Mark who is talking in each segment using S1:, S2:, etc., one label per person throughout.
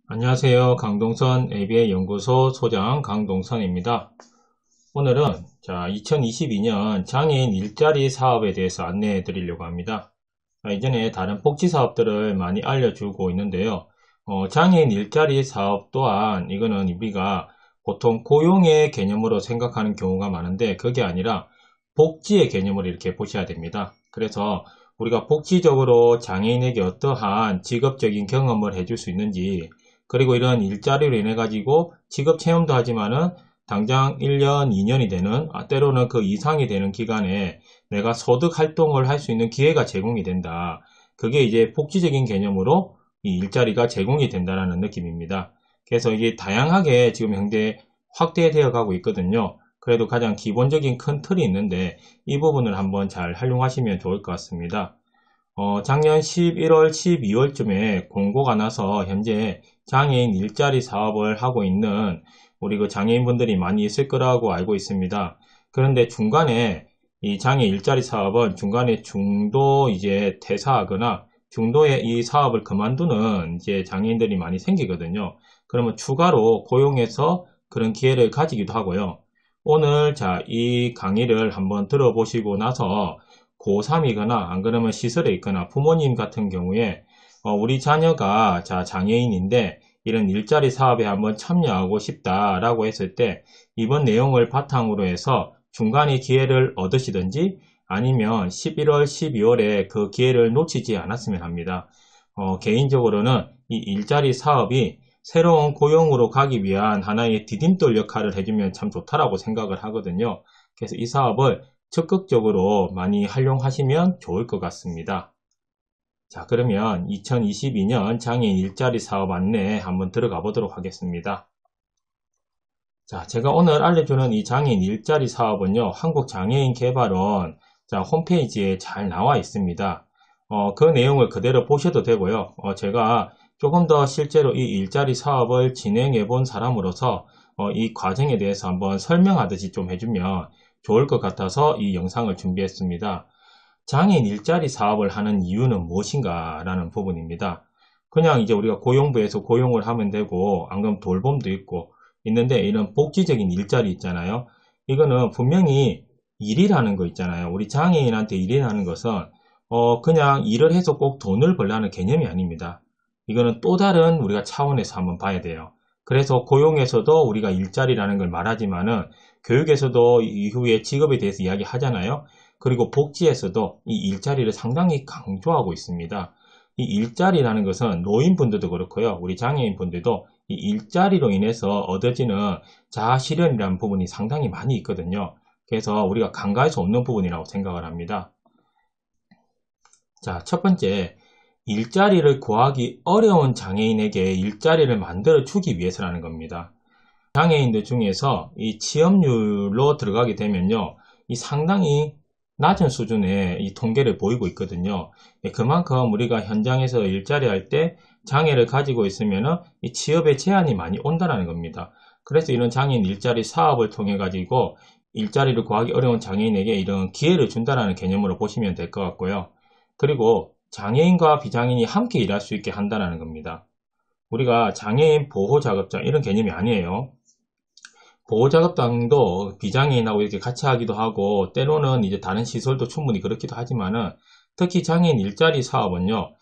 S1: 안녕하세요. 강동선 ABA 연구소 소장 강동선입니다. 오늘은 2022년 장애인 일자리 사업에 대해서 안내해 드리려고 합니다. 이전에 다른 복지 사업들을 많이 알려주고 있는데요. 장애인 일자리 사업 또한 이거는 우리가 보통 고용의 개념으로 생각하는 경우가 많은데 그게 아니라 복지의 개념으로 이렇게 보셔야 됩니다. 그래서 우리가 복지적으로 장애인에게 어떠한 직업적인 경험을 해줄 수 있는지, 그리고 이런 일자리로 인해 가지고 직업 체험도 하지만은 당장 1년, 2년이 되는, 때로는 그 이상이 되는 기간에 내가 소득 활동을 할 수 있는 기회가 제공이 된다. 그게 이제 복지적인 개념으로 이 일자리가 제공이 된다는 느낌입니다. 그래서 이게 다양하게 지금 현재 확대되어 가고 있거든요. 그래도 가장 기본적인 큰 틀이 있는데 이 부분을 한번 잘 활용하시면 좋을 것 같습니다. 작년 11월, 12월쯤에 공고가 나서 현재 장애인 일자리 사업을 하고 있는 우리 그 장애인분들이 많이 있을 거라고 알고 있습니다. 그런데 중간에 이 장애 일자리 사업은 중간에 중도 이제 퇴사하거나 중도에 이 사업을 그만두는 이제 장애인들이 많이 생기거든요. 그러면 추가로 고용해서 그런 기회를 가지기도 하고요. 오늘 이 강의를 한번 들어보시고 나서 고3이거나 안 그러면 시설에 있거나 부모님 같은 경우에 우리 자녀가 장애인인데 이런 일자리 사업에 한번 참여하고 싶다라고 했을 때 이번 내용을 바탕으로 해서 중간에 기회를 얻으시든지 아니면 11월, 12월에 그 기회를 놓치지 않았으면 합니다. 개인적으로는 이 일자리 사업이 새로운 고용으로 가기 위한 하나의 디딤돌 역할을 해주면 참 좋다라고 생각을 하거든요. 그래서 이 사업을 적극적으로 많이 활용하시면 좋을 것 같습니다. 자, 그러면 2022년 장애인 일자리 사업 안내 한번 들어가 보도록 하겠습니다. 자, 제가 오늘 알려주는 이 장애인 일자리 사업은요, 한국장애인개발원 홈페이지에 잘 나와 있습니다. 그 내용을 그대로 보셔도 되고요. 제가 조금 더 실제로 이 일자리 사업을 진행해 본 사람으로서 이 과정에 대해서 한번 설명하듯이 좀 해주면 좋을 것 같아서 이 영상을 준비했습니다. 장애인 일자리 사업을 하는 이유는 무엇인가 라는 부분입니다. 그냥 이제 우리가 고용부에서 고용을 하면 되고, 안 그러면 돌봄도 있는데 이런 복지적인 일자리 있잖아요. 이거는 분명히 일이라는 거 있잖아요. 우리 장애인한테 일이라는 것은 그냥 일을 해서 꼭 돈을 벌라는 개념이 아닙니다. 이거는 또 다른 우리가 차원에서 한번 봐야 돼요. 그래서 고용에서도 우리가 일자리라는 걸 말하지만은 교육에서도 이후에 직업에 대해서 이야기하잖아요. 그리고 복지에서도 이 일자리를 상당히 강조하고 있습니다. 이 일자리라는 것은 노인분들도 그렇고요. 우리 장애인분들도 이 일자리로 인해서 얻어지는 자아실현이라는 부분이 상당히 많이 있거든요. 그래서 우리가 간과할 수 없는 부분이라고 생각을 합니다. 자, 첫 번째, 일자리를 구하기 어려운 장애인에게 일자리를 만들어 주기 위해서라는 겁니다. 장애인들 중에서 이 취업률로 들어가게 되면요, 이 상당히 낮은 수준의 이 통계를 보이고 있거든요. 그만큼 우리가 현장에서 일자리 할 때 장애를 가지고 있으면 이 취업에 제한이 많이 온다는 겁니다. 그래서 이런 장애인 일자리 사업을 통해 가지고 일자리를 구하기 어려운 장애인에게 이런 기회를 준다는 개념으로 보시면 될 것 같고요. 그리고 장애인과 비장애인이 함께 일할 수 있게 한다는 겁니다. 우리가 장애인 보호자급자 이런 개념이 아니에요. 보호자급당도 비장애인하고 이렇게 같이 하기도 하고 때로는 이제 다른 시설도 충분히 그렇기도 하지만은 특히 장애인 일자리 사업은요,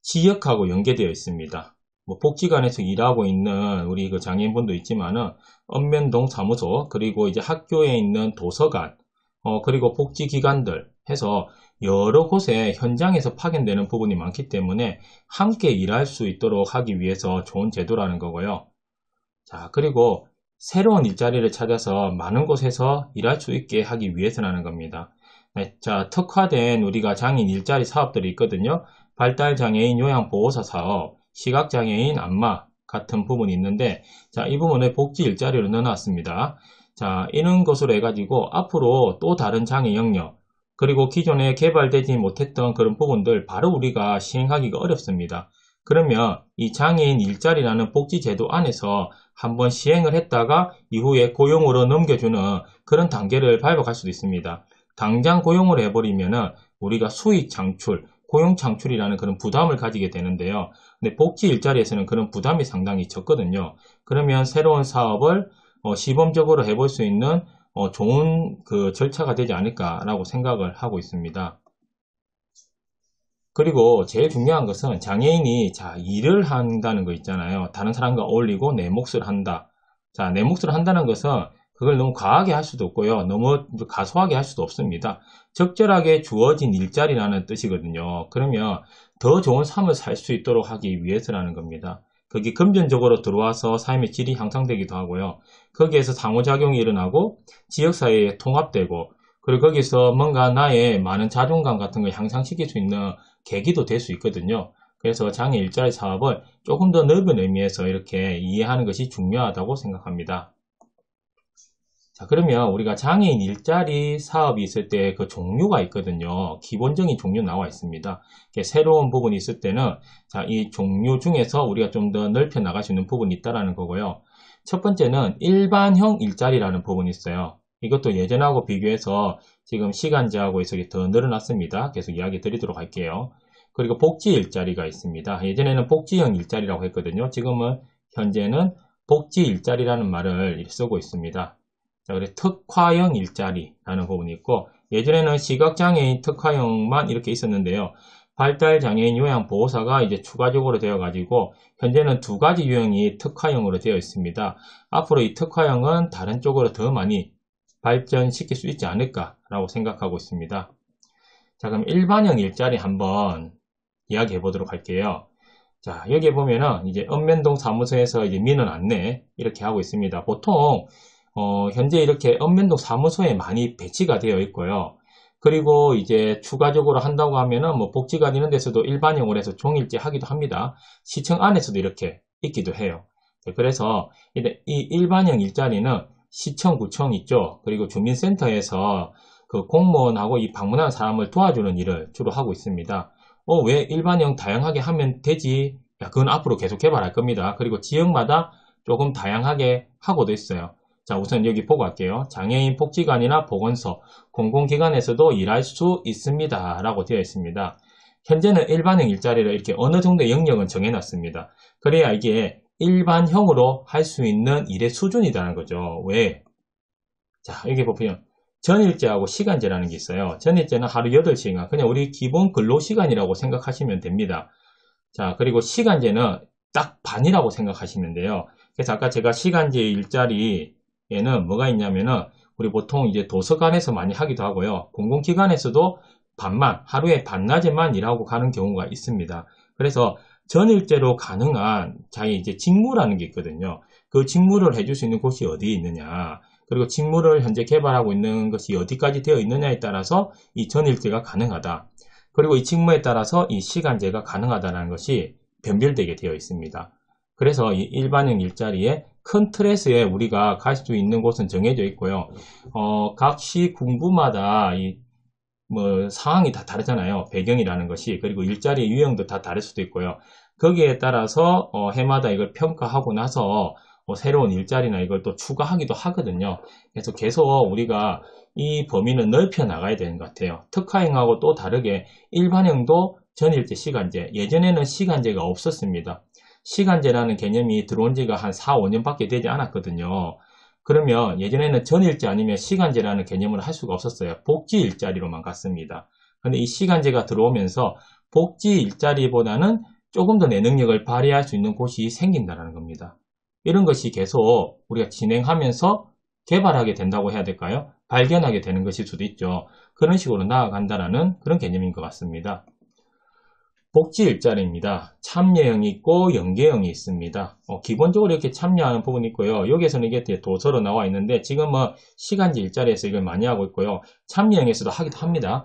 S1: 지역하고 연계되어 있습니다. 복지관에서 일하고 있는 우리 그 장애인분도 있지만은 읍면동 사무소, 그리고 이제 학교에 있는 도서관, 그리고 복지기관들 해서 여러 곳에 현장에서 파견되는 부분이 많기 때문에 함께 일할 수 있도록 하기 위해서 좋은 제도라는 거고요. 자, 그리고 새로운 일자리를 찾아서 많은 곳에서 일할 수 있게 하기 위해서라는 겁니다. 네, 자, 특화된 우리가 장애인 일자리 사업들이 있거든요. 발달장애인 요양보호사 사업, 시각장애인 안마 같은 부분이 있는데, 자, 이 부분을 복지 일자리로 넣어놨습니다. 자, 이런 것으로 해가지고 앞으로 또 다른 장애 영역, 그리고 기존에 개발되지 못했던 그런 부분들 바로 우리가 시행하기가 어렵습니다. 그러면 이 장애인 일자리라는 복지제도 안에서 한번 시행을 했다가 이후에 고용으로 넘겨주는 그런 단계를 밟아갈 수도 있습니다. 당장 고용을 해버리면은 우리가 수익 창출, 고용 창출이라는 그런 부담을 가지게 되는데요. 근데 복지 일자리에서는 그런 부담이 상당히 적거든요. 그러면 새로운 사업을 시범적으로 해볼 수 있는 좋은 그 절차가 되지 않을까라고 생각을 하고 있습니다. 그리고 제일 중요한 것은 장애인이 일을 한다는 거 있잖아요. 다른 사람과 어울리고 내 몫을 한다. 내 몫을 한다는 것은 그걸 너무 과하게 할 수도 없고요. 너무 가소하게 할 수도 없습니다. 적절하게 주어진 일자리라는 뜻이거든요. 그러면 더 좋은 삶을 살 수 있도록 하기 위해서라는 겁니다. 그게 금전적으로 들어와서 삶의 질이 향상되기도 하고요. 거기에서 상호작용이 일어나고 지역사회에 통합되고 그리고 거기서 뭔가 나의 많은 자존감 같은 걸 향상시킬 수 있는 계기도 될 수 있거든요. 그래서 장애 일자리 사업을 조금 더 넓은 의미에서 이렇게 이해하는 것이 중요하다고 생각합니다. 그러면 우리가 장애인 일자리 사업이 있을 때 그 종류가 있거든요. 기본적인 종류 나와 있습니다. 새로운 부분이 있을 때는 이 종류 중에서 우리가 좀 더 넓혀 나갈 수 있는 부분이 있다는 거고요. 첫 번째는 일반형 일자리라는 부분이 있어요. 이것도 예전하고 비교해서 지금 시간제하고 해서 더 늘어났습니다. 계속 이야기 드리도록 할게요. 그리고 복지 일자리가 있습니다. 예전에는 복지형 일자리라고 했거든요. 지금은 현재는 복지 일자리라는 말을 쓰고 있습니다. 그래서 특화형 일자리라는 부분이 있고 예전에는 시각장애인 특화형만 이렇게 있었는데요. 발달장애인 요양보호사가 이제 추가적으로 되어 가지고 현재는 두 가지 유형이 특화형으로 되어 있습니다. 앞으로 이 특화형은 다른 쪽으로 더 많이 발전시킬 수 있지 않을까라고 생각하고 있습니다. 그럼 일반형 일자리 한번 이야기해 보도록 할게요. 여기 보면은 이제 읍면동 사무소에서 이제 민원 안내 이렇게 하고 있습니다. 보통 현재 이렇게 읍면동 사무소에 많이 배치가 되어 있고요. 그리고 이제 추가적으로 한다고 하면은 뭐 복지관 이런 데서도 일반형으로 해서 종일제 하기도 합니다. 시청 안에서도 이렇게 있기도 해요. 그래서 이 일반형 일자리는 시청, 구청 있죠. 그리고 주민센터에서 그 공무원하고 이 방문하는 사람을 도와주는 일을 주로 하고 있습니다. 왜 일반형 다양하게 하면 되지? 그건 앞으로 계속 개발할 겁니다. 그리고 지역마다 조금 다양하게 하고도 있어요. 우선 여기 보고 갈게요. 장애인 복지관이나 보건소, 공공기관에서도 일할 수 있습니다. 라고 되어 있습니다. 현재는 일반형 일자리를 이렇게 어느 정도 영역은 정해놨습니다. 그래야 이게 일반형으로 할 수 있는 일의 수준이라는 거죠. 왜? 여기 보면 전일제하고 시간제라는 게 있어요. 전일제는 하루 8시간, 그냥 우리 기본 근로시간이라고 생각하시면 됩니다. 그리고 시간제는 딱 반이라고 생각하시면 돼요. 그래서 아까 제가 시간제 일자리에는 뭐가 있냐면은 우리 보통 이제 도서관에서 많이 하기도 하고요. 공공기관에서도 반만, 하루에 반나절만 일하고 가는 경우가 있습니다. 그래서 전일제로 가능한 자기 이제 직무라는 게 있거든요. 그 직무를 해줄 수 있는 곳이 어디에 있느냐, 그리고 직무를 현재 개발하고 있는 것이 어디까지 되어 있느냐에 따라서 이 전일제가 가능하다. 그리고 이 직무에 따라서 이 시간제가 가능하다는 것이 변별되게 되어 있습니다. 그래서 이 일반형 일자리에 큰 틀에서 우리가 갈 수 있는 곳은 정해져 있고요. 각 시 군구마다 상황이 다 다르잖아요. 배경이라는 것이. 그리고 일자리의 유형도 다 다를 수도 있고요. 거기에 따라서 해마다 이걸 평가하고 나서 새로운 일자리나 이걸 또 추가하기도 하거든요. 그래서 계속 우리가 이 범위는 넓혀 나가야 되는 것 같아요. 특화형하고 또 다르게 일반형도 전일제, 시간제. 예전에는 시간제가 없었습니다. 시간제라는 개념이 들어온 지가 한 4, 5년밖에 되지 않았거든요. 그러면 예전에는 전일제 아니면 시간제라는 개념을 할 수가 없었어요. 복지 일자리로만 갔습니다. 근데 이 시간제가 들어오면서 복지 일자리보다는 조금 더 내 능력을 발휘할 수 있는 곳이 생긴다는 겁니다. 이런 것이 계속 우리가 진행하면서 개발하게 된다고 해야 될까요? 발견하게 되는 것일 수도 있죠. 그런 식으로 나아간다는 그런 개념인 것 같습니다. 복지 일자리입니다. 참여형이 있고 연계형이 있습니다. 기본적으로 이렇게 참여하는 부분이 있고요. 여기에서는 이게 도서로 나와 있는데 지금은 시간제 일자리에서 이걸 많이 하고 있고요. 참여형에서도 하기도 합니다.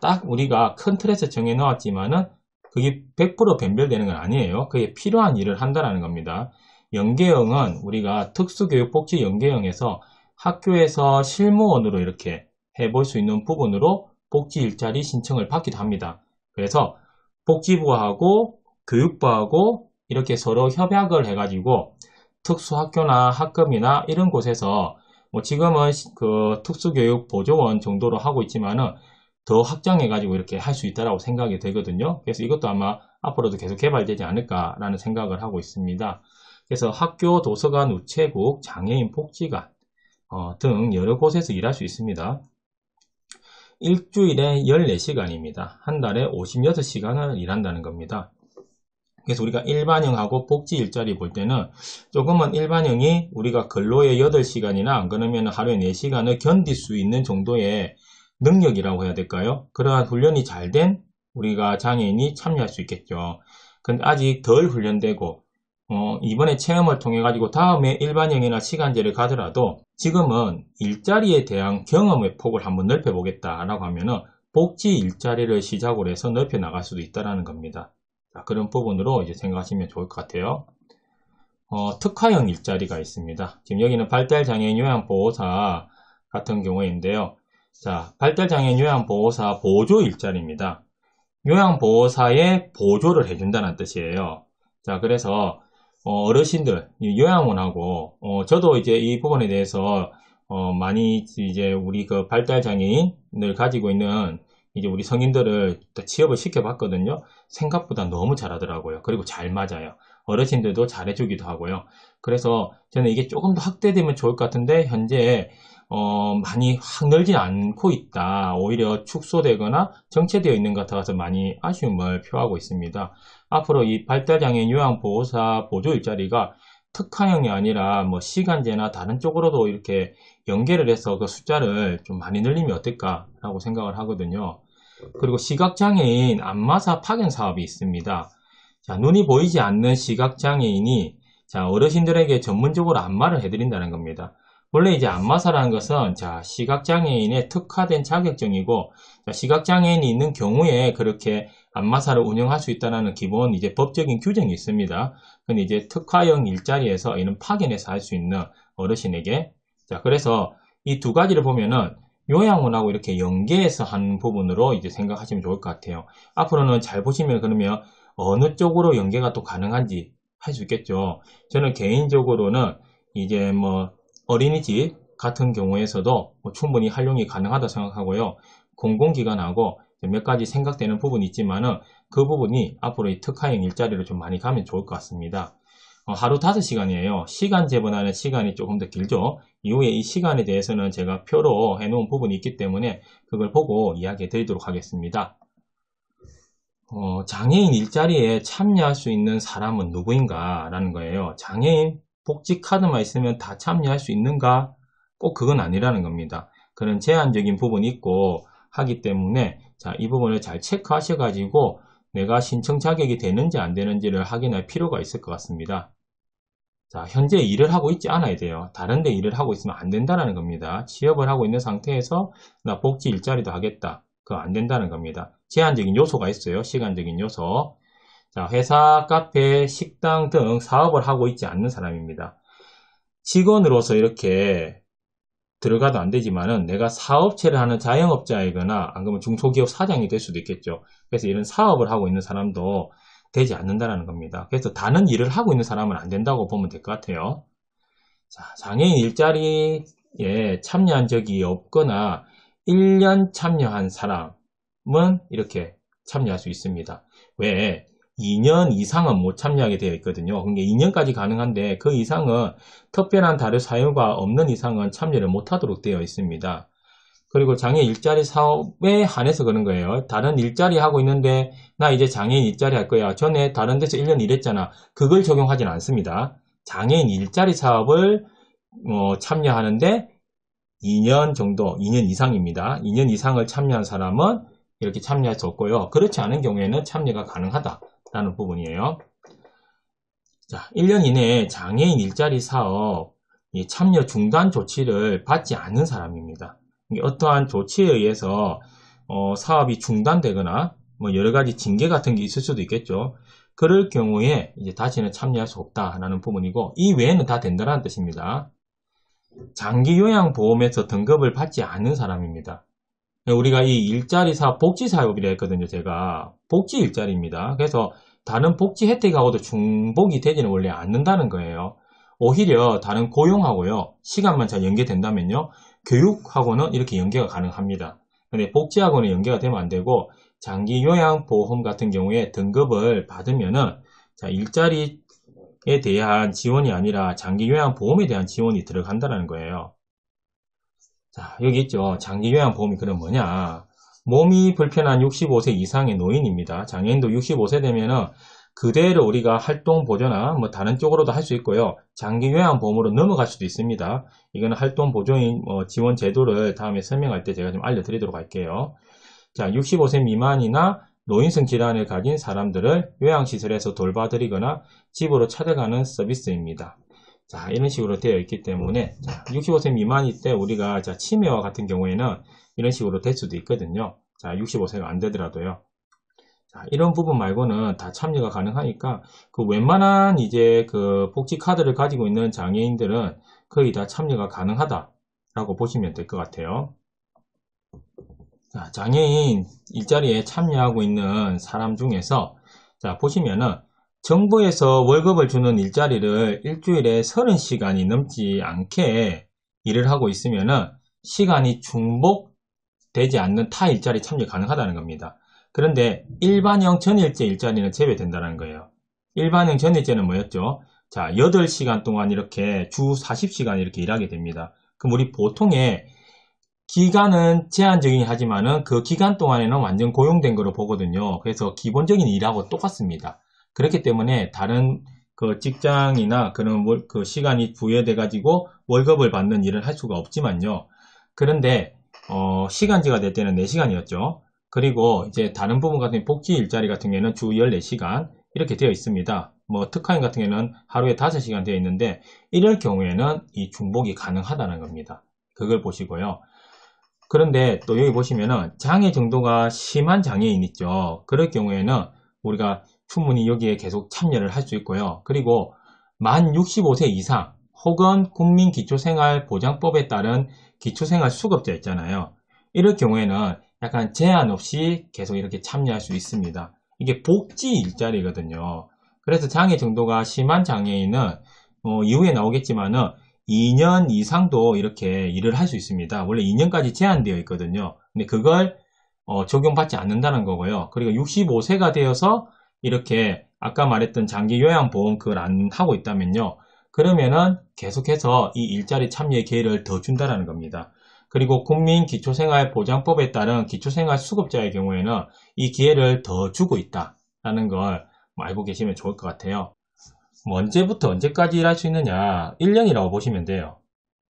S1: 딱 우리가 큰 틀에서 정해 놓았지만은 그게 100% 변별되는 건 아니에요. 그게 필요한 일을 한다는 겁니다. 연계형은 우리가 특수교육복지 연계형에서 학교에서 실무원으로 이렇게 해볼 수 있는 부분으로 복지 일자리 신청을 받기도 합니다. 그래서 복지부하고 교육부하고 이렇게 서로 협약을 해가지고 특수학교나 학급이나 이런 곳에서 지금은 그 특수교육 보조원 정도로 하고 있지만은 더 확장해가지고 이렇게 할 수 있다라고 생각이 되거든요. 그래서 이것도 아마 앞으로도 계속 개발되지 않을까라는 생각을 하고 있습니다. 그래서 학교, 도서관, 우체국, 장애인 복지관 등 여러 곳에서 일할 수 있습니다. 일주일에 14시간입니다. 한 달에 56시간을 일한다는 겁니다. 그래서 우리가 일반형하고 복지 일자리 볼 때는 조금은 일반형이 우리가 근로의 8시간이나 안 그러면 하루에 4시간을 견딜 수 있는 정도의 능력이라고 해야 될까요? 그러한 훈련이 잘 된 우리가 장애인이 참여할 수 있겠죠. 근데 아직 덜 훈련되고 이번에 체험을 통해 가지고 다음에 일반형이나 시간제를 가더라도 지금은 일자리에 대한 경험의 폭을 한번 넓혀 보겠다라고 하면은 복지 일자리를 시작으로 해서 넓혀 나갈 수도 있다라는 겁니다. 자, 그런 부분으로 이제 생각하시면 좋을 것 같아요. 특화형 일자리가 있습니다. 지금 여기는 발달장애인 요양보호사 같은 경우인데요. 자, 발달장애인 요양보호사 보조 일자리입니다. 요양보호사의 보조를 해준다는 뜻이에요. 자, 그래서 어르신들, 요양원하고 저도 이제 이 부분에 대해서 많이 이제 우리 그 발달장애인을 가지고 있는 이제 우리 성인들을 취업을 시켜봤거든요. 생각보다 너무 잘하더라고요. 그리고 잘 맞아요. 어르신들도 잘해주기도 하고요. 그래서 저는 이게 조금 더 확대되면 좋을 것 같은데 현재 많이 확 늘지 않고 있다. 오히려 축소되거나 정체되어 있는 것 같아서 많이 아쉬움을 표하고 있습니다. 앞으로 이 발달장애인 요양보호사 보조 일자리가 특화형이 아니라 뭐 시간제나 다른 쪽으로도 이렇게 연계를 해서 그 숫자를 좀 많이 늘리면 어떨까라고 생각을 하거든요. 그리고 시각장애인 안마사 파견 사업이 있습니다. 자, 눈이 보이지 않는 시각장애인이 자, 어르신들에게 전문적으로 안마를 해드린다는 겁니다. 원래 이제 안마사라는 것은 자, 시각장애인의 특화된 자격증이고 자, 시각장애인이 있는 경우에 그렇게 안마사를 운영할 수 있다는 기본 이제 법적인 규정이 있습니다. 근데 이제 특화형 일자리에서 이런 파견해서 할 수 있는 어르신에게 자, 그래서 이 두 가지를 보면은 요양원하고 이렇게 연계해서 하는 부분으로 이제 생각하시면 좋을 것 같아요. 앞으로는 잘 보시면 그러면 어느 쪽으로 연계가 또 가능한지 할 수 있겠죠. 저는 개인적으로는 이제 뭐 어린이집 같은 경우에서도 뭐 충분히 활용이 가능하다 생각하고요. 공공기관하고 몇 가지 생각되는 부분이 있지만은 그 부분이 앞으로 이 특화형 일자리를 좀 많이 가면 좋을 것 같습니다. 하루 5시간이에요. 시간제보다는 시간이 조금 더 길죠. 이후에 이 시간에 대해서는 제가 표로 해놓은 부분이 있기 때문에 그걸 보고 이야기해 드리도록 하겠습니다. 장애인 일자리에 참여할 수 있는 사람은 누구인가 라는 거예요. 장애인 복지 카드만 있으면 다 참여할 수 있는가? 꼭 그건 아니라는 겁니다. 그런 제한적인 부분이 있고 하기 때문에 자, 이 부분을 잘 체크하셔 가지고 내가 신청 자격이 되는지 안 되는지를 확인할 필요가 있을 것 같습니다. 자, 현재 일을 하고 있지 않아야 돼요. 다른 데 일을 하고 있으면 안 된다는 겁니다. 취업을 하고 있는 상태에서 나 복지 일자리도 하겠다. 그거 안 된다는 겁니다. 제한적인 요소가 있어요. 시간적인 요소. 자, 회사, 카페, 식당 등 사업을 하고 있지 않는 사람입니다. 직원으로서 이렇게 들어가도 안 되지만은 내가 사업체를 하는 자영업자이거나 안 그러면 중소기업 사장이 될 수도 있겠죠. 그래서 이런 사업을 하고 있는 사람도 되지 않는다는 겁니다. 그래서 다른 일을 하고 있는 사람은 안 된다고 보면 될 것 같아요. 자, 장애인 일자리에 참여한 적이 없거나 1년 참여한 사람은 이렇게 참여할 수 있습니다. 왜? 2년 이상은 못 참여하게 되어 있거든요. 그러니까 2년까지 가능한데 그 이상은 특별한 다른 사유가 없는 이상은 참여를 못하도록 되어 있습니다. 그리고 장애인 일자리 사업에 한해서 그런 거예요. 다른 일자리 하고 있는데 나 이제 장애인 일자리 할 거야. 전에 다른 데서 1년 일했잖아. 그걸 적용하지는 않습니다. 장애인 일자리 사업을 참여하는데 2년 정도, 2년 이상입니다. 2년 이상을 참여한 사람은 이렇게 참여할 수 없고요. 그렇지 않은 경우에는 참여가 가능하다라는 부분이에요. 자, 1년 이내에 장애인 일자리 사업 참여 중단 조치를 받지 않는 사람입니다. 어떠한 조치에 의해서 사업이 중단되거나 뭐 여러 가지 징계 같은 게 있을 수도 있겠죠. 그럴 경우에 이제 다시는 참여할 수 없다라는 부분이고 이 외에는 다 된다는 뜻입니다. 장기 요양보험에서 등급을 받지 않는 사람입니다. 우리가 이 일자리 사업 복지 사업이라 했거든요. 제가 복지 일자리입니다. 그래서 다른 복지 혜택하고도 중복이 되지는 원래 않는다는 거예요. 오히려 다른 고용하고요 시간만 잘 연계된다면요 교육하고는 이렇게 연계가 가능합니다. 근데 복지하고는 연계가 되면 안 되고 장기 요양보험 같은 경우에 등급을 받으면은 자, 일자리에 대한 지원이 아니라 장기 요양보험에 대한 지원이 들어간다는 거예요. 자, 여기 있죠. 장기 요양보험이 그럼 뭐냐? 몸이 불편한 65세 이상의 노인입니다. 장애인도 65세 되면은 그대로 우리가 활동 보조나 뭐 다른 쪽으로도 할 수 있고요. 장기 요양보험으로 넘어갈 수도 있습니다. 이거는 활동 보조인 지원 제도를 다음에 설명할 때 제가 좀 알려드리도록 할게요. 자, 65세 미만이나 노인성 질환을 가진 사람들을 요양시설에서 돌봐드리거나 집으로 찾아가는 서비스입니다. 자, 이런 식으로 되어 있기 때문에 자, 65세 미만일 때 우리가 자, 치매와 같은 경우에는 이런 식으로 될 수도 있거든요. 자, 65세가 안 되더라도요. 자, 이런 부분 말고는 다 참여가 가능하니까 그 웬만한 이제 그 복지 카드를 가지고 있는 장애인들은 거의 다 참여가 가능하다라고 보시면 될 것 같아요. 자, 장애인 일자리에 참여하고 있는 사람 중에서 자, 보시면은 정부에서 월급을 주는 일자리를 일주일에 30시간이 넘지 않게 일을 하고 있으면은 시간이 중복되지 않는 타 일자리 참여 가능하다는 겁니다. 그런데 일반형 전일제 일자리는 제외된다는 거예요. 일반형 전일제는 뭐였죠? 자, 8시간 동안 이렇게 주 40시간 이렇게 일하게 됩니다. 그럼 우리 보통의 기간은 제한적이긴 하지만은 그 기간 동안에는 완전 고용된 거로 보거든요. 그래서 기본적인 일하고 똑같습니다. 그렇기 때문에 다른 그 직장이나 그런 그 시간이 부여돼 가지고 월급을 받는 일을 할 수가 없지만요. 그런데 시간제가 될 때는 4시간이었죠. 그리고 이제 다른 부분 같은 복지 일자리 같은 경우에는 주 14시간 이렇게 되어 있습니다. 뭐 특화인 같은 경우에는 하루에 5시간 되어 있는데 이럴 경우에는 이 중복이 가능하다는 겁니다. 그걸 보시고요. 그런데 또 여기 보시면은 장애 정도가 심한 장애인 있죠. 그럴 경우에는 우리가 충분히 여기에 계속 참여를 할 수 있고요. 그리고 만 65세 이상 혹은 국민기초생활보장법에 따른 기초생활수급자 있잖아요. 이럴 경우에는 약간 제한 없이 계속 이렇게 참여할 수 있습니다. 이게 복지 일자리거든요. 그래서 장애 정도가 심한 장애인은 이후에 나오겠지만은 2년 이상도 이렇게 일을 할 수 있습니다. 원래 2년까지 제한되어 있거든요. 근데 그걸 적용받지 않는다는 거고요. 그리고 65세가 되어서 이렇게 아까 말했던 장기 요양보험 그걸 안 하고 있다면요. 그러면은 계속해서 이 일자리 참여의 기회를 더 준다는 겁니다. 그리고 국민기초생활보장법에 따른 기초생활수급자의 경우에는 이 기회를 더 주고 있다는 걸 알고 계시면 좋을 것 같아요. 뭐 언제부터 언제까지 일할 수 있느냐 1년이라고 보시면 돼요.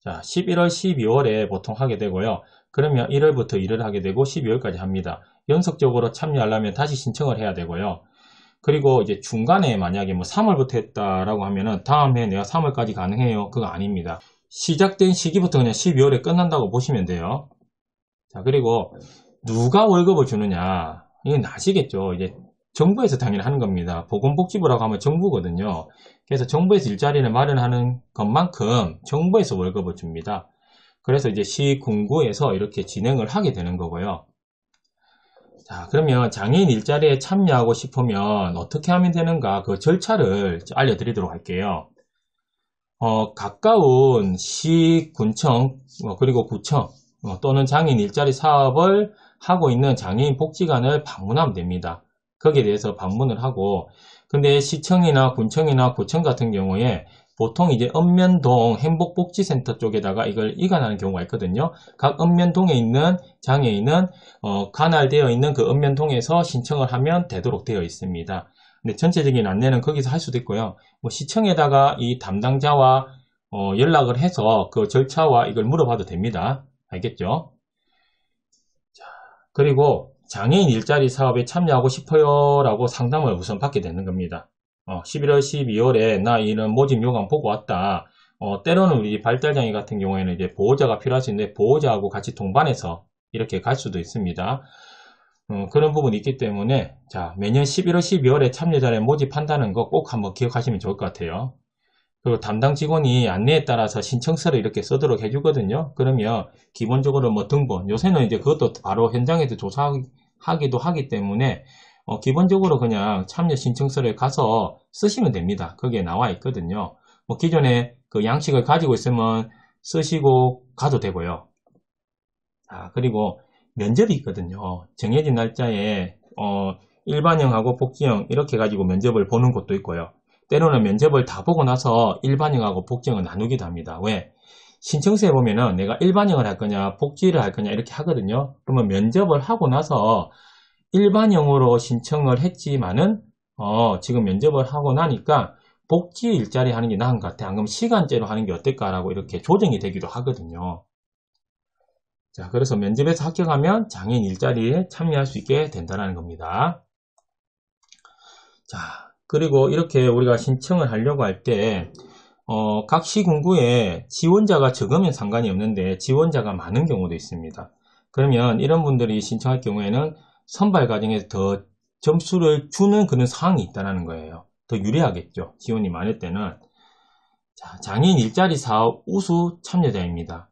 S1: 자, 11월 12월에 보통 하게 되고요. 그러면 1월부터 일을 하게 되고 12월까지 합니다. 연속적으로 참여하려면 다시 신청을 해야 되고요. 그리고 이제 중간에 만약에 뭐 3월부터 했다라고 하면은 다음 해 내가 3월까지 가능해요. 그거 아닙니다. 시작된 시기부터 그냥 12월에 끝난다고 보시면 돼요. 자, 그리고 누가 월급을 주느냐 이건 아시겠죠. 이제 정부에서 당연히 하는 겁니다. 보건복지부라고 하면 정부거든요. 그래서 정부에서 일자리를 마련하는 것만큼 정부에서 월급을 줍니다. 그래서 이제 시, 군구에서 이렇게 진행을 하게 되는 거고요. 자, 그러면 장애인 일자리에 참여하고 싶으면 어떻게 하면 되는가 그 절차를 알려드리도록 할게요. 가까운 시, 군청, 그리고 구청 또는 장애인 일자리 사업을 하고 있는 장애인 복지관을 방문하면 됩니다. 거기에 대해서 방문을 하고, 근데 시청이나 군청이나 구청 같은 경우에 보통 이제 읍면동 행복복지센터 쪽에다가 이걸 이관하는 경우가 있거든요. 각 읍면동에 있는 장애인은 관할되어 있는 그 읍면동에서 신청을 하면 되도록 되어 있습니다. 근데 전체적인 안내는 거기서 할 수도 있고요. 뭐 시청에다가 이 담당자와 연락을 해서 그 절차와 이걸 물어봐도 됩니다. 알겠죠? 자, 그리고 장애인 일자리 사업에 참여하고 싶어요 라고 상담을 우선 받게 되는 겁니다. 11월 12월에 나 이런 모집 요강 보고 왔다. 때로는 우리 발달장애 같은 경우에는 이제 보호자가 필요할 수 있는데 보호자하고 같이 동반해서 이렇게 갈 수도 있습니다. 그런 부분이 있기 때문에 자, 매년 11월 12월에 참여자를 모집한다는 거 꼭 한번 기억하시면 좋을 것 같아요. 그리고 담당 직원이 안내에 따라서 신청서를 이렇게 쓰도록 해주거든요. 그러면 기본적으로 뭐 등본, 요새는 이제 그것도 바로 현장에서 조사하기도 하기 때문에 기본적으로 그냥 참여 신청서를 가서 쓰시면 됩니다. 거기에 나와 있거든요. 뭐 기존에 그 양식을 가지고 있으면 쓰시고 가도 되고요. 자, 그리고 면접이 있거든요. 정해진 날짜에 일반형하고 복지형 이렇게 가지고 면접을 보는 곳도 있고요. 때로는 면접을 다 보고 나서 일반형하고 복지형을 나누기도 합니다. 왜? 신청서에 보면은 내가 일반형을 할 거냐 복지를 할 거냐 이렇게 하거든요. 그러면 면접을 하고 나서 일반형으로 신청을 했지만은 지금 면접을 하고 나니까 복지 일자리 하는 게 나은 것 같아. 안 그러면 시간제로 하는 게 어떨까라고 이렇게 조정이 되기도 하거든요. 자, 그래서 면접에서 합격하면 장애인 일자리에 참여할 수 있게 된다는 겁니다. 자, 그리고 이렇게 우리가 신청을 하려고 할 때, 각 시군구에 지원자가 적으면 상관이 없는데 지원자가 많은 경우도 있습니다. 그러면 이런 분들이 신청할 경우에는 선발 과정에서 더 점수를 주는 그런 사항이 있다는 거예요. 더 유리하겠죠. 지원이 많을 때는. 자, 장애인 일자리 사업 우수 참여자입니다.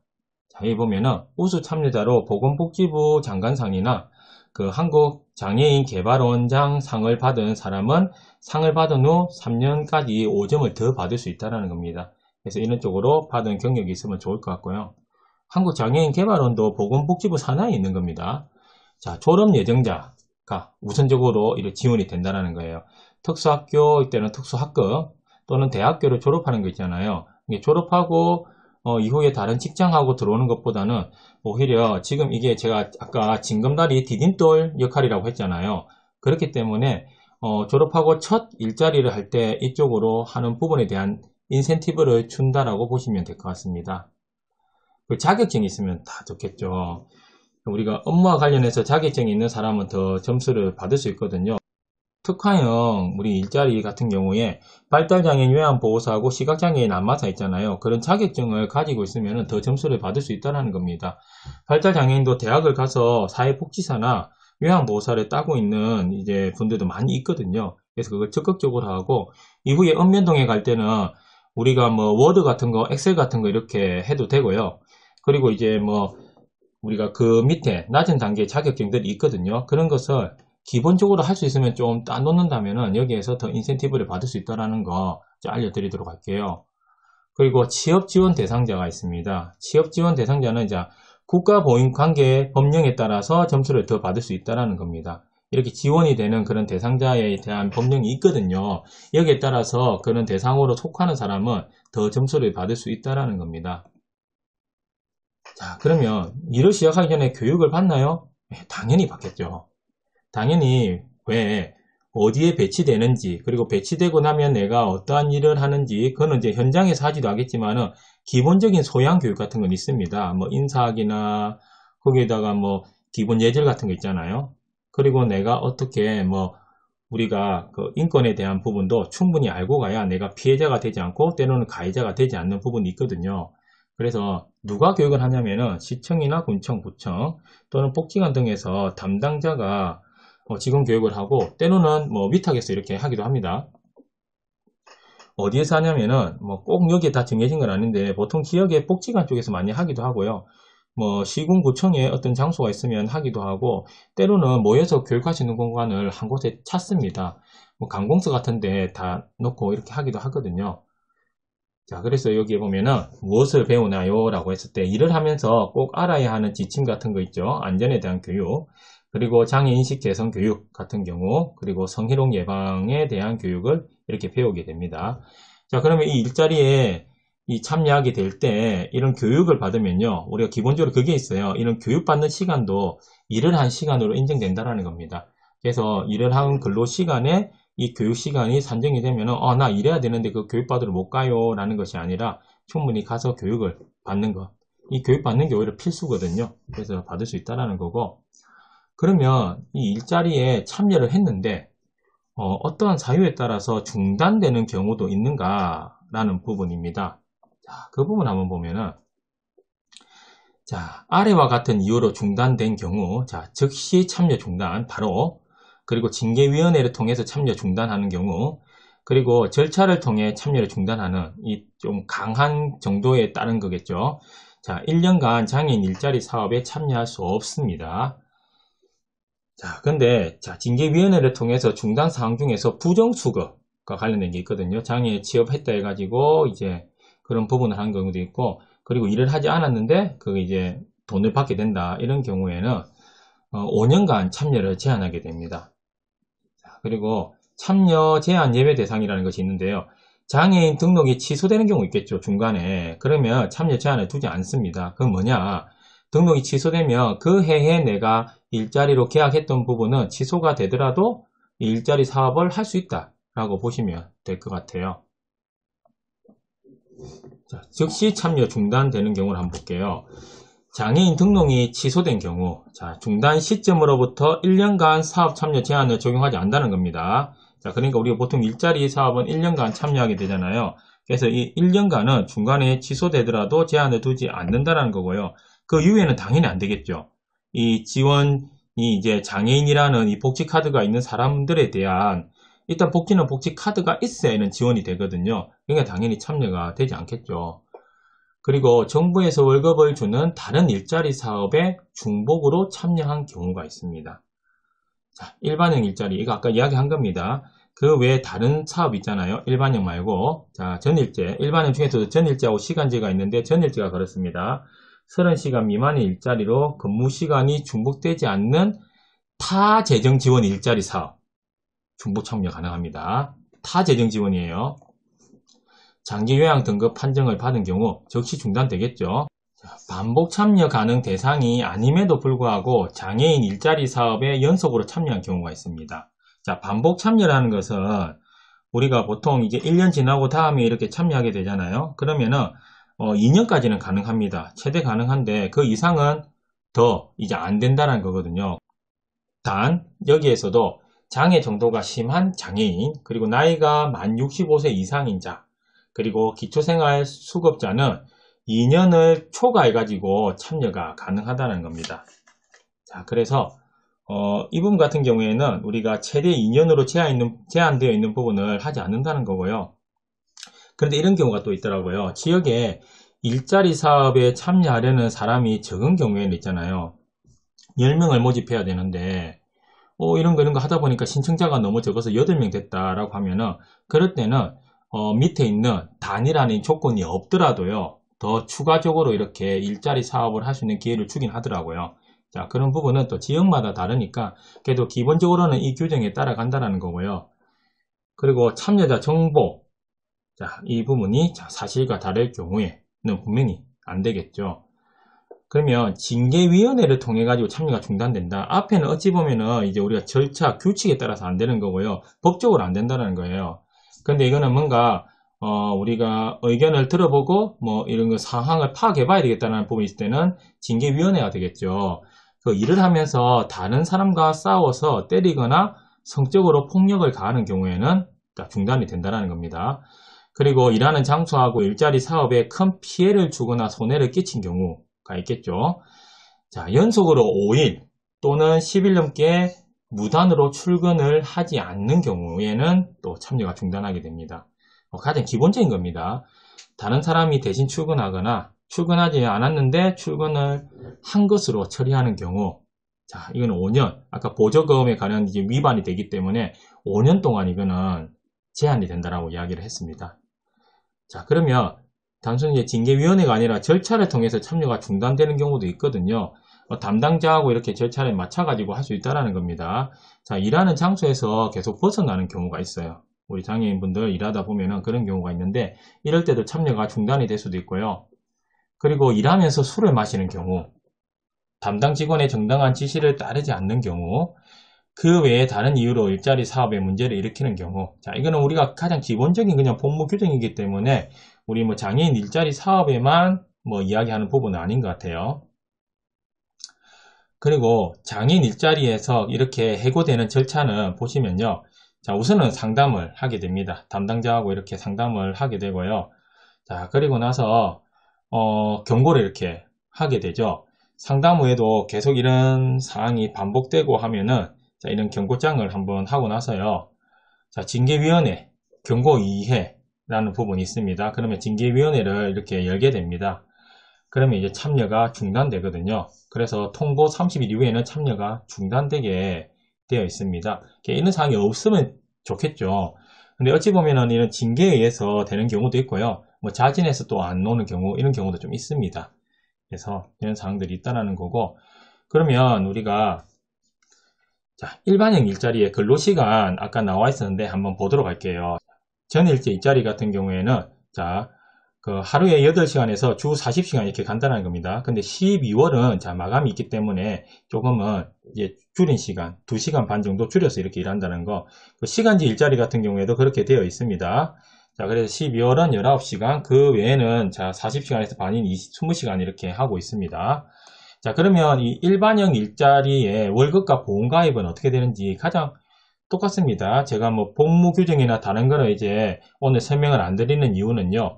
S1: 자, 여기 보면은 우수 참여자로 보건복지부 장관상이나 그 한국장애인 개발원장 상을 받은 사람은 상을 받은 후 3년까지 5점을 더 받을 수 있다는 겁니다. 그래서 이런 쪽으로 받은 경력이 있으면 좋을 것 같고요. 한국장애인 개발원도 보건복지부 산하에 있는 겁니다. 자, 졸업 예정자가 우선적으로 이렇게 지원이 된다는 거예요. 특수학교 이때는 특수학급 또는 대학교를 졸업하는 거 있잖아요. 이게 졸업하고 이후에 다른 직장하고 들어오는 것보다는 오히려 지금 이게 제가 아까 징검다리 디딤돌 역할이라고 했잖아요. 그렇기 때문에 졸업하고 첫 일자리를 할 때 이쪽으로 하는 부분에 대한 인센티브를 준다라고 보시면 될 것 같습니다. 그 자격증이 있으면 다 좋겠죠. 우리가 업무와 관련해서 자격증이 있는 사람은 더 점수를 받을 수 있거든요. 특화형 우리 일자리 같은 경우에 발달장애인 요양보호사하고 시각장애인 안마사 있잖아요. 그런 자격증을 가지고 있으면 더 점수를 받을 수 있다는 겁니다. 발달장애인도 대학을 가서 사회복지사나 요양보호사를 따고 있는 이제 분들도 많이 있거든요. 그래서 그걸 적극적으로 하고 이후에 읍면동에 갈 때는 우리가 뭐 워드 같은 거, 엑셀 같은 거 이렇게 해도 되고요. 그리고 이제 뭐 우리가 그 밑에 낮은 단계 자격증들이 있거든요. 그런 것을 기본적으로 할 수 있으면 좀 따놓는다면은 여기에서 더 인센티브를 받을 수 있다는 거 알려드리도록 할게요. 그리고 취업지원 대상자가 있습니다. 취업지원 대상자는 이제 국가보험관계 법령에 따라서 점수를 더 받을 수 있다는 겁니다. 이렇게 지원이 되는 그런 대상자에 대한 법령이 있거든요. 여기에 따라서 그런 대상으로 속하는 사람은 더 점수를 받을 수 있다는 겁니다. 자, 그러면 일을 시작하기 전에 교육을 받나요? 당연히 받겠죠. 당연히 왜 어디에 배치되는지 그리고 배치되고 나면 내가 어떠한 일을 하는지 그거는 이제 현장에서 하지도 하겠지만은 기본적인 소양 교육 같은 건 있습니다. 뭐 인사학이나 거기에다가 뭐 기본 예절 같은 거 있잖아요. 그리고 내가 어떻게 뭐 우리가 그 인권에 대한 부분도 충분히 알고 가야 내가 피해자가 되지 않고 때로는 가해자가 되지 않는 부분이 있거든요. 그래서 누가 교육을 하냐면은 시청이나 군청, 구청 또는 복지관 등에서 담당자가 직원 교육을 하고 때로는 뭐 위탁에서 이렇게 하기도 합니다. 어디에서 하냐면은 뭐 꼭 여기에 다 정해진 건 아닌데 보통 지역의 복지관 쪽에서 많이 하기도 하고요. 뭐 시군구청에 어떤 장소가 있으면 하기도 하고 때로는 모여서 교육할 수 있는 공간을 한 곳에 찾습니다. 뭐 관공서 같은데 다 놓고 이렇게 하기도 하거든요. 자, 그래서 여기에 보면은 무엇을 배우나요? 라고 했을 때 일을 하면서 꼭 알아야 하는 지침 같은 거 있죠. 안전에 대한 교육, 그리고 장애인식 개선 교육 같은 경우, 그리고 성희롱 예방에 대한 교육을 이렇게 배우게 됩니다. 자, 그러면 이 일자리에 참여하게 될 때 이런 교육을 받으면요. 우리가 기본적으로 그게 있어요. 이런 교육받는 시간도 일을 한 시간으로 인정된다는 겁니다. 그래서 일을 한 근로 시간에 이 교육 시간이 산정이 되면은 나 일해야 되는데 그 교육 받으러 못 가요 라는 것이 아니라 충분히 가서 교육을 받는 것, 이 교육 받는 게 오히려 필수거든요. 그래서 받을 수 있다는 거고, 그러면 이 일자리에 참여를 했는데 어떠한 사유에 따라서 중단되는 경우도 있는가 라는 부분입니다. 자, 그 부분 한번 보면은 자, 아래와 같은 이유로 중단된 경우, 자, 즉시 참여 중단 바로, 그리고 징계위원회를 통해서 참여 중단하는 경우, 그리고 절차를 통해 참여를 중단하는 이 좀 강한 정도에 따른 거겠죠. 자, 1년간 장애인 일자리 사업에 참여할 수 없습니다. 자, 근데 자, 징계위원회를 통해서 중단 사항 중에서 부정수급과 관련된 게 있거든요. 장애 취업했다 해가지고 이제 그런 부분을 한 경우도 있고, 그리고 일을 하지 않았는데 그게 이제 돈을 받게 된다 이런 경우에는 5년간 참여를 제한하게 됩니다. 그리고 참여 제한 예외 대상이라는 것이 있는데요. 장애인 등록이 취소되는 경우 있겠죠. 중간에. 그러면 참여 제한을 두지 않습니다. 그건 뭐냐? 등록이 취소되면 그 해에 내가 일자리로 계약했던 부분은 취소가 되더라도 일자리 사업을 할 수 있다라고 보시면 될 것 같아요. 자, 즉시 참여 중단되는 경우를 한번 볼게요. 장애인 등록이 취소된 경우, 자, 중단 시점으로부터 1년간 사업 참여 제한을 적용하지 않는다는 겁니다. 자, 그러니까 우리가 보통 일자리 사업은 1년간 참여하게 되잖아요. 그래서 이 1년간은 중간에 취소되더라도 제한을 두지 않는다는 거고요. 그 이후에는 당연히 안 되겠죠. 이 지원이 이제 장애인이라는 이 복지 카드가 있는 사람들에 대한 일단 복지는 복지 카드가 있어야 이런 지원이 되거든요. 그러니까 당연히 참여가 되지 않겠죠. 그리고 정부에서 월급을 주는 다른 일자리 사업에 중복으로 참여한 경우가 있습니다. 자, 일반형 일자리, 이거 아까 이야기한 겁니다. 그 외에 다른 사업 있잖아요. 일반형 말고. 자, 전일제. 일반형 중에서도 전일제하고 시간제가 있는데 전일제가 그렇습니다. 30시간 미만의 일자리로 근무 시간이 중복되지 않는 타 재정 지원 일자리 사업. 중복 참여 가능합니다. 타 재정 지원이에요. 장기 요양 등급 판정을 받은 경우 즉시 중단되겠죠. 반복 참여 가능 대상이 아님에도 불구하고 장애인 일자리 사업에 연속으로 참여한 경우가 있습니다. 자, 반복 참여라는 것은 우리가 보통 이제 1년 지나고 다음에 이렇게 참여하게 되잖아요. 그러면은 2년까지는 가능합니다. 최대 가능한데 그 이상은 더 이제 안 된다는 거거든요. 단 여기에서도 장애 정도가 심한 장애인, 그리고 나이가 만 65세 이상인 자, 그리고 기초생활 수급자는 2년을 초과해가지고 참여가 가능하다는 겁니다. 자, 그래서 이 부분 같은 경우에는 우리가 최대 2년으로 제한되어 있는 부분을 하지 않는다는 거고요. 그런데 이런 경우가 또 있더라고요. 지역에 일자리 사업에 참여하려는 사람이 적은 경우에는 있잖아요. 10명을 모집해야 되는데 이런 거 하다 보니까 신청자가 너무 적어서 8명 됐다라고 하면은 그럴 때는 밑에 있는 단일화는 조건이 없더라도요, 더 추가적으로 이렇게 일자리 사업을 할 수 있는 기회를 주긴 하더라고요. 자, 그런 부분은 또 지역마다 다르니까 그래도 기본적으로는 이 규정에 따라간다는 거고요. 그리고 참여자 정보, 자, 이 부분이 사실과 다를 경우에는 분명히 안 되겠죠. 그러면 징계위원회를 통해 가지고 참여가 중단된다. 앞에는 어찌 보면은 이제 우리가 절차, 규칙에 따라서 안 되는 거고요. 법적으로 안 된다는 거예요. 근데 이거는 뭔가 우리가 의견을 들어보고 뭐 이런 거 상황을 파악해 봐야 되겠다는 부분이 있을 때는 징계위원회가 되겠죠. 그 일을 하면서 다른 사람과 싸워서 때리거나 성적으로 폭력을 가하는 경우에는 중단이 된다는 겁니다. 그리고 일하는 장소하고 일자리 사업에 큰 피해를 주거나 손해를 끼친 경우가 있겠죠. 자, 연속으로 5일 또는 10일 넘게 무단으로 출근을 하지 않는 경우에는 또 참여가 중단하게 됩니다. 가장 기본적인 겁니다. 다른 사람이 대신 출근하거나 출근하지 않았는데 출근을 한 것으로 처리하는 경우, 자, 이거는 5년, 아까 보조금에 관한 이제 위반이 되기 때문에 5년 동안 이거는 제한이 된다라고 이야기를 했습니다. 자, 그러면 단순히 징계위원회가 아니라 절차를 통해서 참여가 중단되는 경우도 있거든요. 담당자하고 이렇게 절차를 맞춰가지고 할 수 있다는 겁니다. 자, 일하는 장소에서 계속 벗어나는 경우가 있어요. 우리 장애인분들 일하다 보면은 그런 경우가 있는데 이럴 때도 참여가 중단이 될 수도 있고요. 그리고 일하면서 술을 마시는 경우, 담당 직원의 정당한 지시를 따르지 않는 경우, 그 외에 다른 이유로 일자리 사업에 문제를 일으키는 경우, 자, 이거는 우리가 가장 기본적인 그냥 법무 규정이기 때문에 우리 뭐 장애인 일자리 사업에만 뭐 이야기하는 부분은 아닌 것 같아요. 그리고 장애인 일자리에서 이렇게 해고되는 절차는 보시면요. 자, 우선은 상담을 하게 됩니다. 담당자하고 이렇게 상담을 하게 되고요. 자, 그리고 나서 경고를 이렇게 하게 되죠. 상담 후에도 계속 이런 사항이 반복되고 하면은 자, 이런 경고장을 한번 하고 나서요. 자, 징계위원회 경고 이해라는 부분이 있습니다. 그러면 징계위원회를 이렇게 열게 됩니다. 그러면 이제 참여가 중단되거든요. 그래서 통보 30일 이후에는 참여가 중단되게 되어 있습니다. 이런 사항이 없으면 좋겠죠. 근데 어찌 보면은 이런 징계에 의해서 되는 경우도 있고요. 뭐 자진해서 또 안 오는 경우, 이런 경우도 좀 있습니다. 그래서 이런 사항들이 있다는 거고, 그러면 우리가 자, 일반형 일자리의 근로시간 아까 나와 있었는데 한번 보도록 할게요. 전일제 일자리 같은 경우에는 자, 그 하루에 8시간에서 주 40시간 이렇게 간다는 겁니다. 근데 12월은 자, 마감이 있기 때문에 조금은 이제 줄인 시간, 2시간 반 정도 줄여서 이렇게 일한다는 거. 그 시간제 일자리 같은 경우에도 그렇게 되어 있습니다. 자, 그래서 12월은 19시간, 그 외에는 자, 40시간에서 반인 20시간 이렇게 하고 있습니다. 자, 그러면 이 일반형 일자리의 월급과 보험가입은 어떻게 되는지 가장 똑같습니다. 제가 뭐 복무 규정이나 다른 거는 이제 오늘 설명을 안 드리는 이유는요.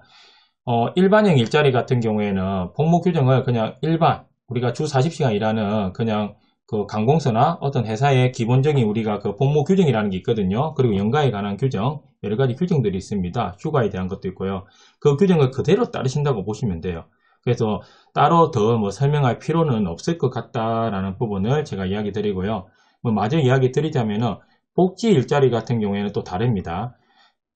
S1: 일반형 일자리 같은 경우에는 복무 규정을 그냥 일반, 우리가 주 40시간 일하는 그냥 그 관공서나 어떤 회사의 기본적인 우리가 그 복무 규정이라는 게 있거든요. 그리고 연가에 관한 규정, 여러 가지 규정들이 있습니다. 휴가에 대한 것도 있고요. 그 규정을 그대로 따르신다고 보시면 돼요. 그래서 따로 더 뭐 설명할 필요는 없을 것 같다라는 부분을 제가 이야기 드리고요. 뭐 마저 이야기 드리자면은 복지 일자리 같은 경우에는 또 다릅니다.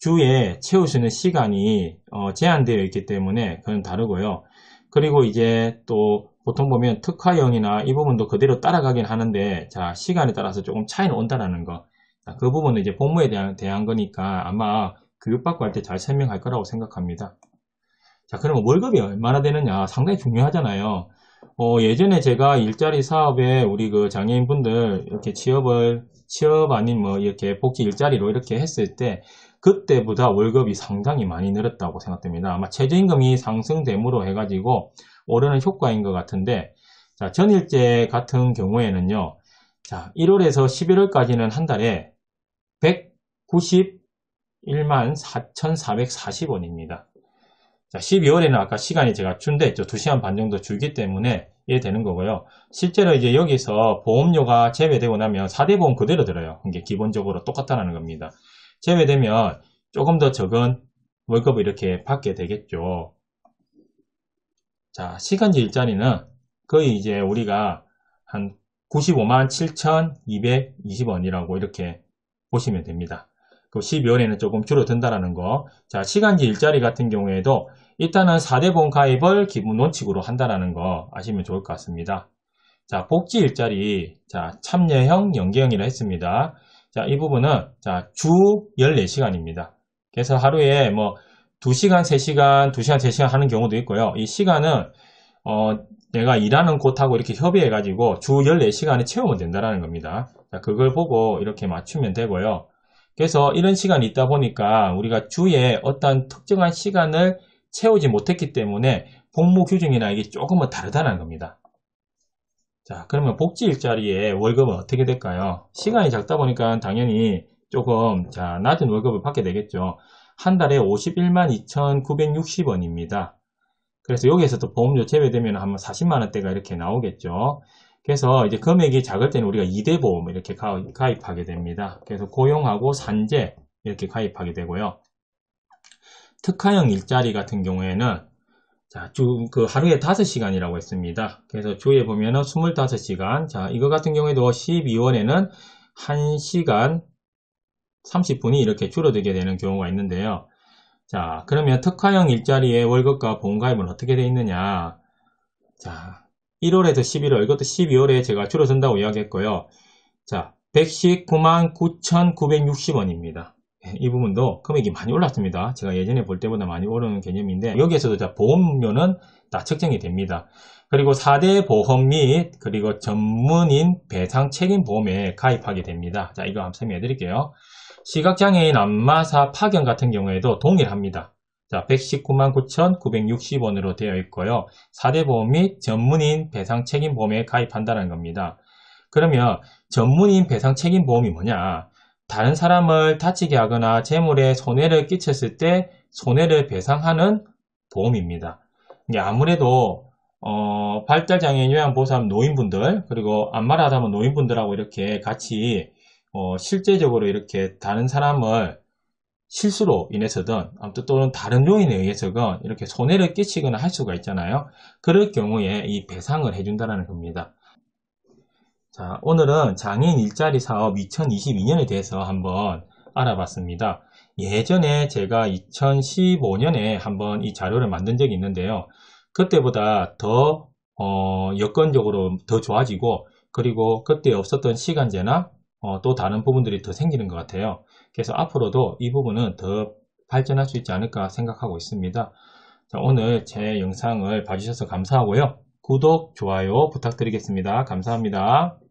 S1: 주에 채울 수 있는 시간이 제한되어 있기 때문에 그건 다르고요. 그리고 이제 또 보통 보면 특화형이나 이 부분도 그대로 따라가긴 하는데 자, 시간에 따라서 조금 차이는 온다는 거. 자, 그 부분은 이제 복무에 대한 거니까 아마 교육받고 할 때 잘 설명할 거라고 생각합니다. 자, 그러면 월급이 얼마나 되느냐 상당히 중요하잖아요. 예전에 제가 일자리 사업에 우리 그 장애인분들 이렇게 취업 아닌 뭐 이렇게 복지 일자리로 이렇게 했을 때 그때보다 월급이 상당히 많이 늘었다고 생각됩니다. 아마 최저임금이 상승됨으로 해가지고 오르는 효과인 것 같은데, 자, 전일제 같은 경우에는요, 자, 1월에서 11월까지는 한 달에 191만 4,440원입니다. 자, 12월에는 아까 시간이 제가 준다 했죠. 2시간 반 정도 줄기 때문에 이래 되는 거고요. 실제로 이제 여기서 보험료가 제외되고 나면 4대 보험 그대로 들어요. 이게 기본적으로 똑같다는 겁니다. 제외되면 조금 더 적은 월급을 이렇게 받게 되겠죠. 자, 시간제 일자리는 거의 이제 우리가 한 95만 7,220원이라고 이렇게 보시면 됩니다. 그 12월에는 조금 줄어든다라는 거. 자, 시간제 일자리 같은 경우에도 일단은 4대 보험 가입을 기본 원칙으로 한다라는 거 아시면 좋을 것 같습니다. 자, 복지 일자리, 자, 참여형, 연계형이라 했습니다. 자, 이 부분은, 자, 주 14시간입니다. 그래서 하루에 뭐, 2시간, 3시간, 2시간, 3시간 하는 경우도 있고요. 이 시간은, 내가 일하는 곳하고 이렇게 협의해가지고 주 14시간에 채우면 된다는 겁니다. 자, 그걸 보고 이렇게 맞추면 되고요. 그래서 이런 시간이 있다 보니까 우리가 주에 어떤 특정한 시간을 채우지 못했기 때문에 복무 규정이나 이게 조금은 다르다는 겁니다. 자, 그러면 복지 일자리의 월급은 어떻게 될까요? 시간이 작다 보니까 당연히 조금 자, 낮은 월급을 받게 되겠죠. 한 달에 51만 2,960원입니다. 그래서 여기에서 또 보험료 제외되면 한 40만 원대가 이렇게 나오겠죠. 그래서 이제 금액이 작을 때는 우리가 2대 보험 이렇게 가입하게 됩니다. 그래서 고용하고 산재 이렇게 가입하게 되고요. 특화형 일자리 같은 경우에는 자, 그 하루에 5시간이라고 했습니다. 그래서 주에 보면은 25시간. 자, 이거 같은 경우에도 12월에는 1시간 30분이 이렇게 줄어들게 되는 경우가 있는데요. 자, 그러면 특화형 일자리의 월급과 보험가입은 어떻게 되어 있느냐. 자, 1월에서 11월, 이것도 12월에 제가 줄어든다고 이야기했고요. 자, 119만 9,960원입니다. 이 부분도 금액이 많이 올랐습니다. 제가 예전에 볼 때보다 많이 오르는 개념인데 여기에서도 자, 보험료는 다 책정이 됩니다. 그리고 4대 보험 및 그리고 전문인 배상 책임 보험에 가입하게 됩니다. 자, 이거 한번 설명해 드릴게요. 시각장애인 안마사 파견 같은 경우에도 동일합니다. 자, 119만 9,960원으로 되어 있고요. 4대 보험 및 전문인 배상 책임 보험에 가입한다는 겁니다. 그러면 전문인 배상 책임 보험이 뭐냐? 다른 사람을 다치게 하거나 재물에 손해를 끼쳤을 때 손해를 배상하는 보험입니다. 이게 아무래도 발달장애인 요양보호사하면 노인분들 그리고 안마를 하다 보면 노인분들하고 이렇게 같이 실제적으로 이렇게 다른 사람을 실수로 인해서든 아무튼 또는 다른 요인에 의해서든 이렇게 손해를 끼치거나 할 수가 있잖아요. 그럴 경우에 이 배상을 해준다는 겁니다. 자, 오늘은 장애인 일자리 사업 2022년에 대해서 한번 알아봤습니다. 예전에 제가 2015년에 한번 이 자료를 만든 적이 있는데요. 그때보다 더 여건적으로 더 좋아지고 그리고 그때 없었던 시간제나 또 다른 부분들이 더 생기는 것 같아요. 그래서 앞으로도 이 부분은 더 발전할 수 있지 않을까 생각하고 있습니다. 자, 오늘 제 영상을 봐주셔서 감사하고요. 구독, 좋아요 부탁드리겠습니다. 감사합니다.